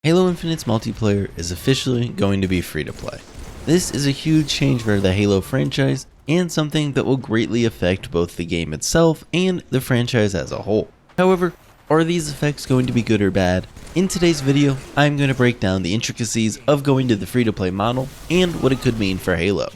Halo Infinite's multiplayer is officially going to be free to play. This is a huge change for the Halo franchise and something that will greatly affect both the game itself and the franchise as a whole. However, are these effects going to be good or bad? In today's video, I'm going to break down the intricacies of going to the free to play model and what it could mean for Halo.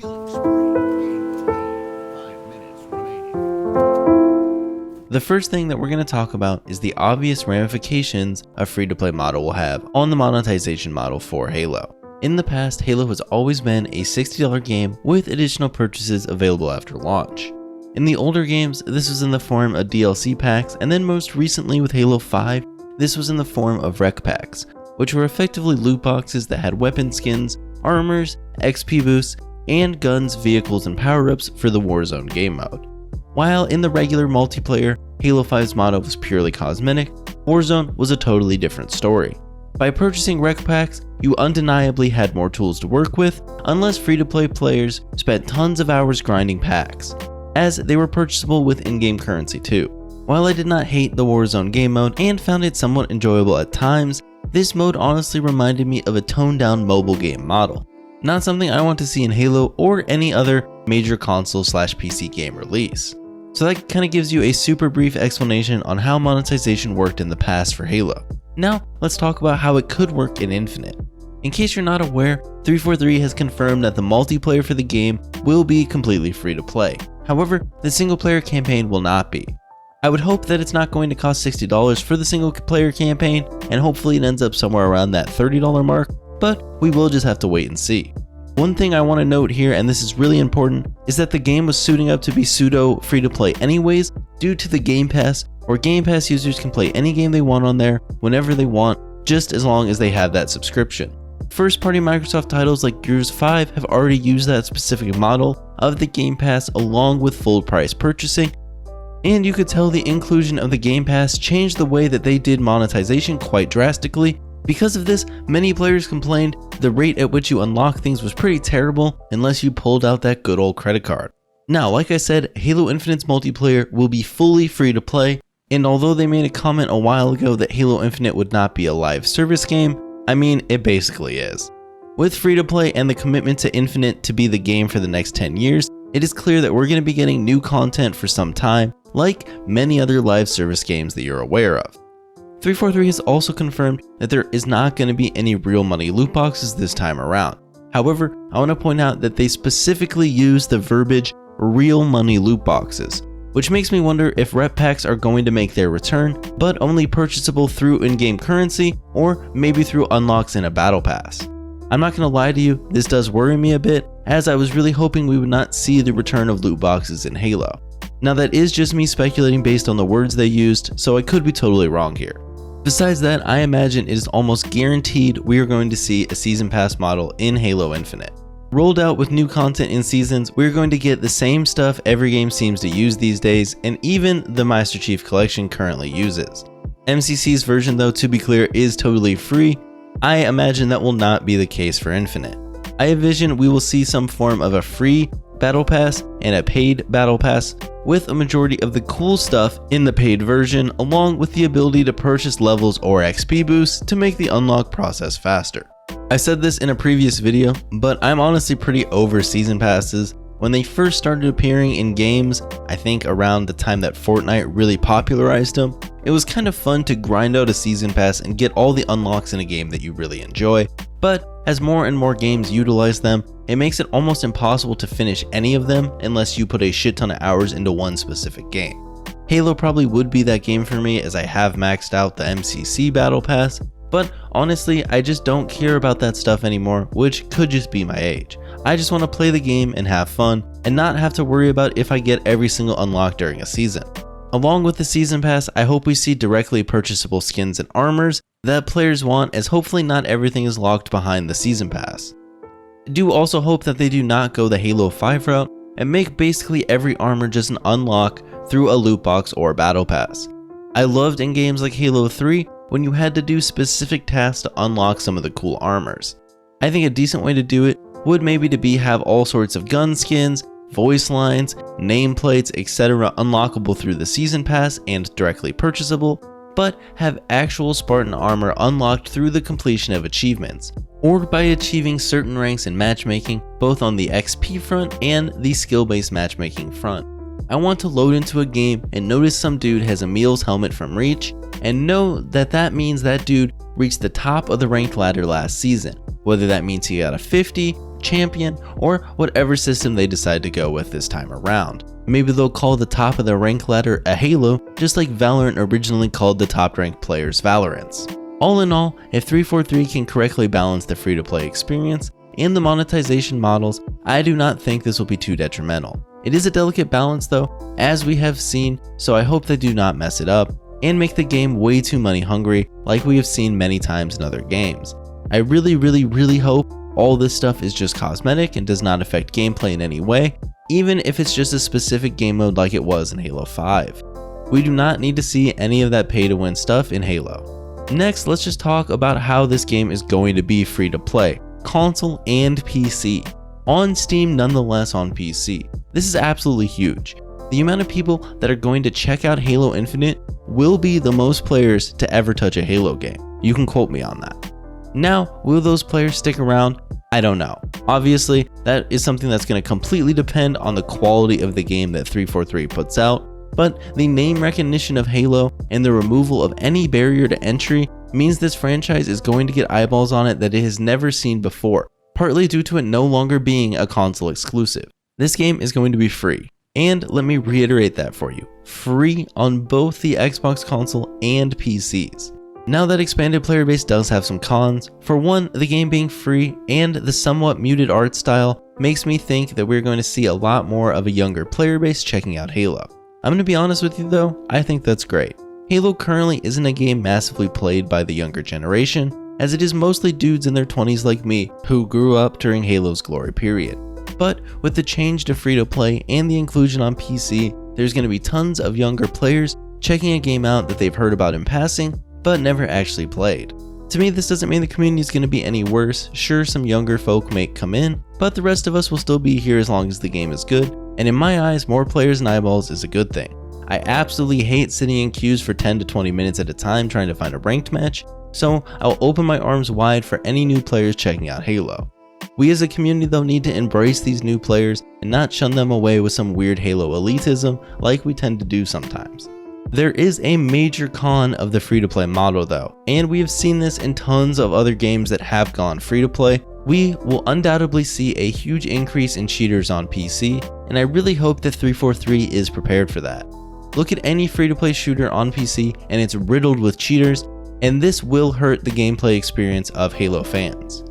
The first thing that we're going to talk about is the obvious ramifications a free-to-play model will have on the monetization model for Halo. In the past, Halo has always been a $60 game with additional purchases available after launch. In the older games, this was in the form of DLC packs, and then most recently with Halo 5, this was in the form of rec packs, which were effectively loot boxes that had weapon skins, armors, XP boosts, and guns, vehicles, and power-ups for the Warzone game mode. While in the regular multiplayer, Halo 5's motto was purely cosmetic, Warzone was a totally different story. By purchasing rec packs, you undeniably had more tools to work with, unless free-to-play players spent tons of hours grinding packs, as they were purchasable with in-game currency too. While I did not hate the Warzone game mode and found it somewhat enjoyable at times, this mode honestly reminded me of a toned-down mobile game model. Not something I want to see in Halo or any other major console/PC game release. So that kind of gives you a super brief explanation on how monetization worked in the past for Halo. Now, let's talk about how it could work in Infinite. In case you're not aware, 343 has confirmed that the multiplayer for the game will be completely free to play. However, the single player campaign will not be. I would hope that it's not going to cost $60 for the single player campaign, and hopefully it ends up somewhere around that $30 mark, but we will just have to wait and see. One thing I want to note here, and this is really important, is that the game was suiting up to be pseudo free to play anyways due to the Game Pass, where Game Pass users can play any game they want on there whenever they want, just as long as they have that subscription. First party Microsoft titles like Gears 5 have already used that specific model of the Game Pass along with full price purchasing, and you could tell the inclusion of the Game Pass changed the way that they did monetization quite drastically. Because of this, many players complained the rate at which you unlock things was pretty terrible unless you pulled out that good old credit card. Now, like I said, Halo Infinite's multiplayer will be fully free to play, and although they made a comment a while ago that Halo Infinite would not be a live service game, I mean, it basically is. With free to play and the commitment to Infinite to be the game for the next 10 years, it is clear that we're going to be getting new content for some time, like many other live service games that you're aware of. 343 has also confirmed that there is not going to be any real money loot boxes this time around. However, I want to point out that they specifically use the verbiage real money loot boxes, which makes me wonder if rep packs are going to make their return, but only purchasable through in-game currency or maybe through unlocks in a battle pass. I'm not going to lie to you, this does worry me a bit, as I was really hoping we would not see the return of loot boxes in Halo. Now that is just me speculating based on the words they used, so I could be totally wrong here. Besides that, I imagine it is almost guaranteed we are going to see a Season Pass model in Halo Infinite. Rolled out with new content in seasons, we're going to get the same stuff every game seems to use these days, and even the Master Chief Collection currently uses. MCC's version, though, to be clear, is totally free. I imagine that will not be the case for Infinite. I envision we will see some form of a free Battle Pass and a paid Battle Pass, with a majority of the cool stuff in the paid version, along with the ability to purchase levels or XP boosts to make the unlock process faster. I said this in a previous video, but I'm honestly pretty over season passes. When they first started appearing in games, I think around the time that Fortnite really popularized them, it was kind of fun to grind out a season pass and get all the unlocks in a game that you really enjoy, but as more and more games utilize them, it makes it almost impossible to finish any of them unless you put a shit ton of hours into one specific game. Halo probably would be that game for me, as I have maxed out the MCC Battle Pass, but honestly, I just don't care about that stuff anymore, which could just be my age. I just want to play the game and have fun, and not have to worry about if I get every single unlock during a season. Along with the Season Pass, I hope we see directly purchasable skins and armors that players want, as hopefully not everything is locked behind the Season Pass. I do also hope that they do not go the Halo 5 route and make basically every armor just an unlock through a loot box or battle pass. I loved in games like Halo 3 when you had to do specific tasks to unlock some of the cool armors. I think a decent way to do it would maybe to be have all sorts of gun skins, voice lines, nameplates, etc. unlockable through the Season Pass and directly purchasable, but have actual Spartan armor unlocked through the completion of achievements, or by achieving certain ranks in matchmaking, both on the XP front and the skill-based matchmaking front. I want to load into a game and notice some dude has Emil's helmet from Reach, and know that that means that dude reached the top of the ranked ladder last season, whether that means he got a 50, champion, or whatever system they decide to go with this time around. Maybe they'll call the top of the rank ladder a Halo, just like Valorant originally called the top ranked players Valorants. All in all, if 343 can correctly balance the free-to-play experience and the monetization models, I do not think this will be too detrimental. It is a delicate balance though, as we have seen, so I hope they do not mess it up and make the game way too money hungry like we have seen many times in other games. I really hope all this stuff is just cosmetic and does not affect gameplay in any way, even if it's just a specific game mode like it was in Halo 5. We do not need to see any of that pay to win stuff in Halo. Next, let's just talk about how this game is going to be free to play, console and PC. On Steam nonetheless on PC. This is absolutely huge. The amount of people that are going to check out Halo Infinite will be the most players to ever touch a Halo game. You can quote me on that. Now, will those players stick around? I don't know. Obviously, that is something that's going to completely depend on the quality of the game that 343 puts out, but the name recognition of Halo and the removal of any barrier to entry means this franchise is going to get eyeballs on it that it has never seen before, partly due to it no longer being a console exclusive. This game is going to be free, and let me reiterate that for you, free on both the Xbox console and PCs. Now that expanded player base does have some cons. For one, the game being free and the somewhat muted art style makes me think that we're going to see a lot more of a younger player base checking out Halo. I'm going to be honest with you though, I think that's great. Halo currently isn't a game massively played by the younger generation, as it is mostly dudes in their 20s like me who grew up during Halo's glory period. But with the change to free to play and the inclusion on PC, there's going to be tons of younger players checking a game out that they've heard about in passing but never actually played. To me, this doesn't mean the community is going to be any worse. Sure, some younger folk may come in, but the rest of us will still be here as long as the game is good, and in my eyes, more players and eyeballs is a good thing. I absolutely hate sitting in queues for 10 to 20 minutes at a time trying to find a ranked match, so I'll open my arms wide for any new players checking out Halo. We as a community though need to embrace these new players and not shun them away with some weird Halo elitism like we tend to do sometimes. There is a major con of the free-to-play model though, and we have seen this in tons of other games that have gone free-to-play. We will undoubtedly see a huge increase in cheaters on PC, and I really hope that 343 is prepared for that. Look at any free-to-play shooter on PC and it's riddled with cheaters, and this will hurt the gameplay experience of Halo fans.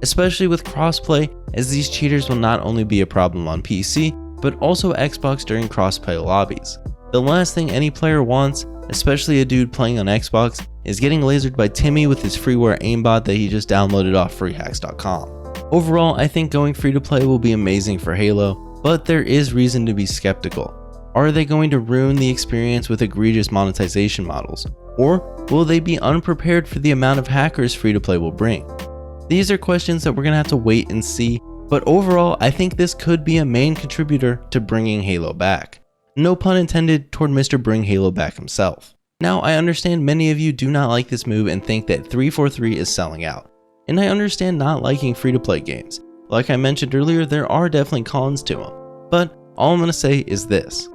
Especially with crossplay, as these cheaters will not only be a problem on PC, but also Xbox during crossplay lobbies. The last thing any player wants, especially a dude playing on Xbox, is getting lasered by Timmy with his freeware aimbot that he just downloaded off freehacks.com. Overall, I think going free to play will be amazing for Halo, but there is reason to be skeptical. Are they going to ruin the experience with egregious monetization models? Or will they be unprepared for the amount of hackers free to play will bring? These are questions that we're going to have to wait and see, but overall, I think this could be a main contributor to bringing Halo back. No pun intended toward Mr. Bring Halo Back himself. Now, I understand many of you do not like this move and think that 343 is selling out. And I understand not liking free-to-play games. Like I mentioned earlier, there are definitely cons to them. But all I'm going to say is this.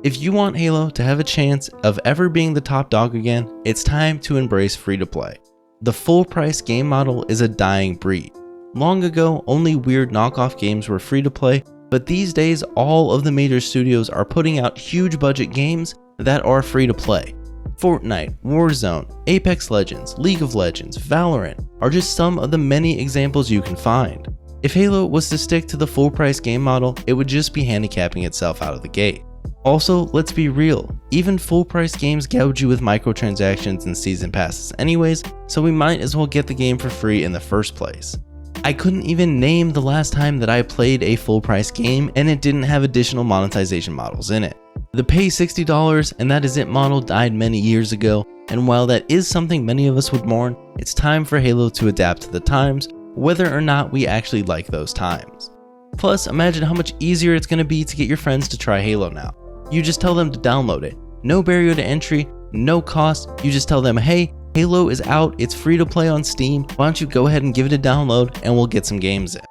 If you want Halo to have a chance of ever being the top dog again, it's time to embrace free-to-play. The full-price game model is a dying breed. Long ago, only weird knockoff games were free-to-play, but these days, all of the major studios are putting out huge budget games that are free to play. Fortnite, Warzone, Apex Legends, League of Legends, Valorant are just some of the many examples you can find. If Halo was to stick to the full price game model, it would just be handicapping itself out of the gate. Also, let's be real, even full price games gouge you with microtransactions and season passes anyways, so we might as well get the game for free in the first place. I couldn't even name the last time that I played a full price game and it didn't have additional monetization models in it. The pay $60 and that is it model died many years ago, and while that is something many of us would mourn, it's time for Halo to adapt to the times, whether or not we actually like those times. Plus, imagine how much easier it's going to be to get your friends to try Halo now. You just tell them to download it. No barrier to entry, no cost. You just tell them, hey, Halo is out, it's free to play on Steam, why don't you go ahead and give it a download and we'll get some games in.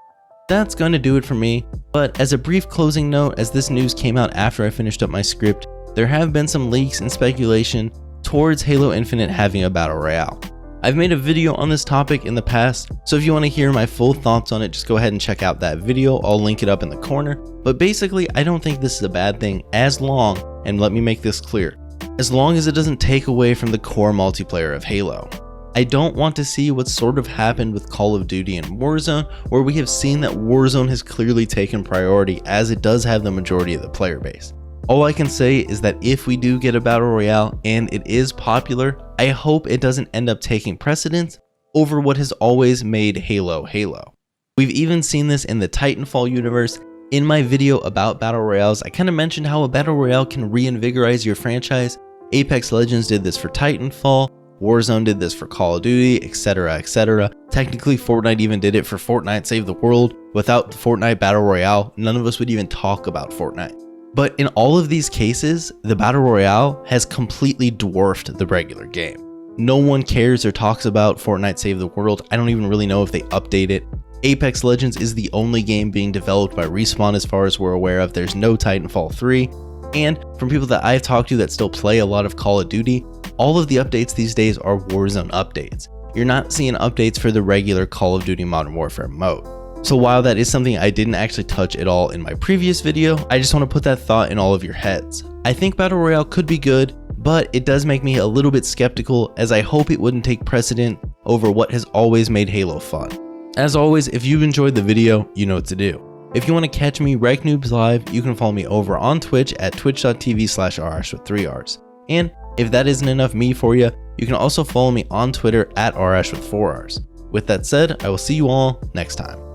That's going to do it for me, but as a brief closing note, as this news came out after I finished up my script, there have been some leaks and speculation towards Halo Infinite having a battle royale. I've made a video on this topic in the past, so if you want to hear my full thoughts on it, just go ahead and check out that video. I'll link it up in the corner. But basically, I don't think this is a bad thing as long, and let me make this clear, as long as it doesn't take away from the core multiplayer of Halo. I don't want to see what sort of happened with Call of Duty and Warzone, where we have seen that Warzone has clearly taken priority as it does have the majority of the player base. All I can say is that if we do get a battle royale and it is popular, I hope it doesn't end up taking precedence over what has always made Halo Halo. We've even seen this in the Titanfall universe. In my video about battle royales, I kind of mentioned how a battle royale can reinvigorize your franchise. Apex Legends did this for Titanfall, Warzone did this for Call of Duty, etc, etc. Technically, Fortnite even did it for Fortnite Save the World. Without the Fortnite battle royale, none of us would even talk about Fortnite. But in all of these cases, the battle royale has completely dwarfed the regular game. No one cares or talks about Fortnite Save the World. I don't even really know if they update it. Apex Legends is the only game being developed by Respawn as far as we're aware of. There's no Titanfall 3. And from people that I've talked to that still play a lot of Call of Duty, all of the updates these days are Warzone updates. You're not seeing updates for the regular Call of Duty Modern Warfare mode. So while that is something I didn't actually touch at all in my previous video, I just want to put that thought in all of your heads. I think Battle Royale could be good, but it does make me a little bit skeptical, as I hope it wouldn't take precedent over what has always made Halo fun. As always, if you've enjoyed the video, you know what to do. If you want to catch me, RecNoobs Live, you can follow me over on Twitch at twitch.tv/Arrrash with 3 R's. And if that isn't enough me for you, you can also follow me on Twitter at Arrrash with 4 R's. With that said, I will see you all next time.